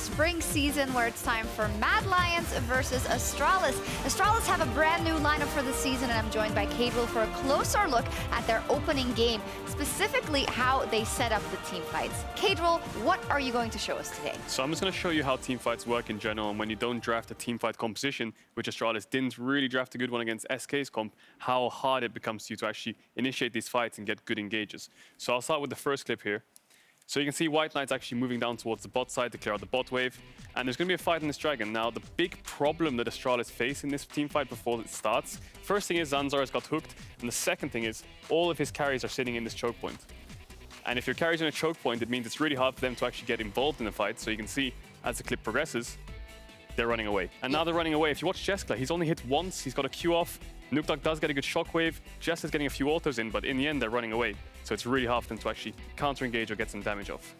spring season where it's time for Mad Lions versus Astralis. Astralis have a brand new lineup for the season, and I'm joined by Caedrel for a closer look at their opening game, specifically how they set up the team fights. Caedrel, what are you going to show us today? So I'm just going to show you how team fights work in general, and when you don't draft a team fight composition, which Astralis didn't really draft a good one against SK's comp, how hard it becomes to you to actually initiate these fights and get good engages. So I'll start with the first clip here. So you can see White Knight's actually moving down towards the bot side to clear out the bot wave. And there's going to be a fight on this dragon. Now, the big problem that Astralis face in this team fight before it starts, first thing is Zanzar has got hooked. And the second thing is all of his carries are sitting in this choke point. And if your carries in a choke point, it means it's really hard for them to actually get involved in the fight. So you can see as the clip progresses, they're running away. And now they're running away. If you watch Jeskla, he's only hit once. He's got a Q off. Nukdog does get a good shockwave. Jess is getting a few autos in, but in the end, they're running away. So it's really hard for them to actually counter-engage or get some damage off.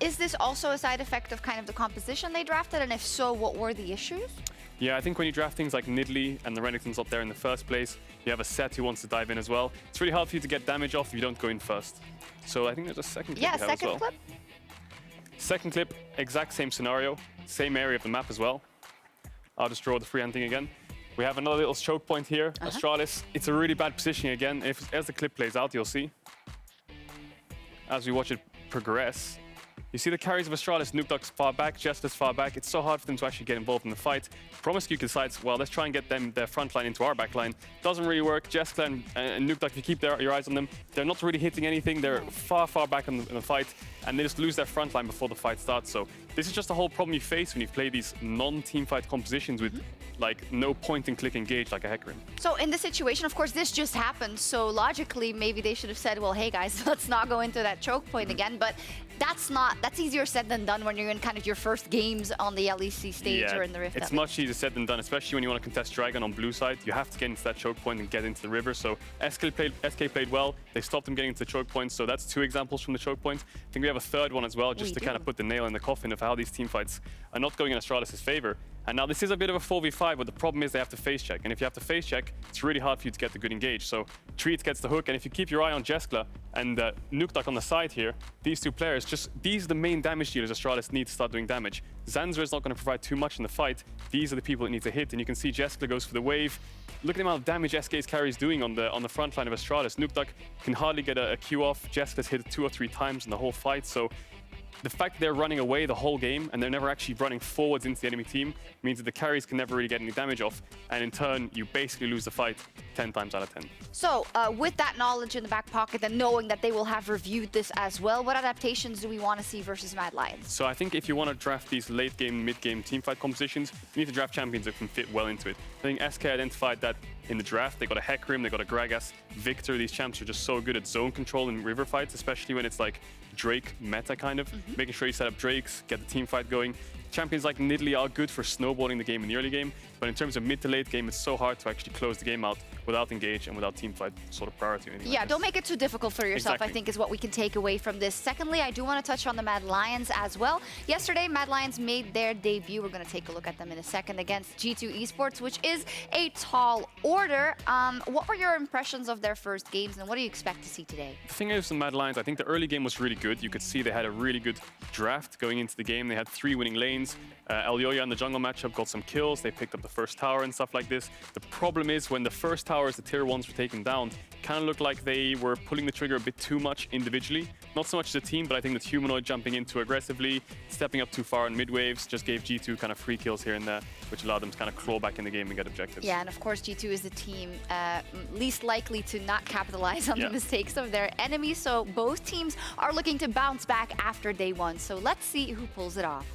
Is this also a side effect of kind of the composition they drafted? And if so, what were the issues? Yeah, I think when you draft things like Nidalee and the Renekton's up there in the first place, you have a set who wants to dive in as well. It's really hard for you to get damage off if you don't go in first. So I think there's a second clip Yeah, second clip. Second clip, exact same scenario, same area of the map as well. I'll just draw the freehand thing again. We have another little choke point here. Astralis, it's a really bad positioning again. As the clip plays out, you'll see. As we watch it progress, you see the carries of Astralis, Nukdog's far back, Jester's far back. It's so hard for them to actually get involved in the fight. Promiscue decides, well, let's try and get them their front line into our back line. Doesn't really work. Jeskla and Nukdog, if you keep your eyes on them, they're not really hitting anything. They're far back in the fight, and they just lose their front line before the fight starts. So this is just a whole problem you face when you play these non-team fight compositions with like no point and click engage like a Hecarim. So in this situation, of course, this just happened. So logically, maybe they should have said, well, hey guys, let's not go into that choke point again. But that's easier said than done when you're in kind of your first games on the LEC stage or in the Rift. It's much easier said than done, especially when you want to contest Dragon on blue side. You have to get into that choke point and get into the river. So SK played well. They stopped them getting into the choke point. So that's two examples from the choke point. I think we have a third one as well, just to kind of put the nail in the coffin of how these team fights are not going in Astralis' favor. And now this is a bit of a 4v5, but the problem is they have to face check. And if you have to face check, it's really hard for you to get the good engage. So Treat gets the hook, and if you keep your eye on Jeskla and Nukdog on the side here, these two players, these are the main damage dealers Astralis need to start doing damage. Zanzar is not going to provide too much in the fight. These are the people that need to hit, and you can see Jeskla goes for the wave. Look at the amount of damage SK's carry is doing on the front line of Astralis. Nukdog can hardly get a Q off. Jeskla's hit it 2 or 3 times in the whole fight, so the fact that they're running away the whole game and they're never actually running forwards into the enemy team means that the carries can never really get any damage off, and in turn, you basically lose the fight 10 times out of 10. So with that knowledge in the back pocket and knowing that they will have reviewed this as well, what adaptations do we want to see versus Mad Lions? So I think if you want to draft these late game, mid game team fight compositions, you need to draft champions that can fit well into it. I think SK identified that in the draft. They got a Hecarim, they got a Gragas, Victor. These champs are just so good at zone control in river fights, especially when it's like Drake meta kind of. Making sure you set up Drakes, get the team fight going. Champions like Nidalee are good for snowballing the game in the early game, but in terms of mid to late game, it's so hard to actually close the game out without engage and without team fight sort of priority. Yeah, don't make it too difficult for yourself, I think is what we can take away from this. Secondly, I do want to touch on the Mad Lions as well. Yesterday, Mad Lions made their debut. We're going to take a look at them in a second against G2 Esports, which is a tall order. What were your impressions of their first games, and what do you expect to see today? The thing is, the Mad Lions, I think the early game was really good. You could see they had a really good draft going into the game. They had 3 winning lanes. Elyoya in the jungle matchup got some kills. They picked up the first tower and stuff like this. The problem is when the first towers, the tier 1s were taken down, kind of looked like they were pulling the trigger a bit too much individually. Not so much the team, but I think that Humanoid jumping in too aggressively, stepping up too far in mid waves, just gave G2 kind of free kills here and there, which allowed them to kind of claw back in the game and get objectives. Yeah, and of course G2 is the team least likely to not capitalize on the mistakes of their enemies, so both teams are looking to bounce back after day 1. So let's see who pulls it off.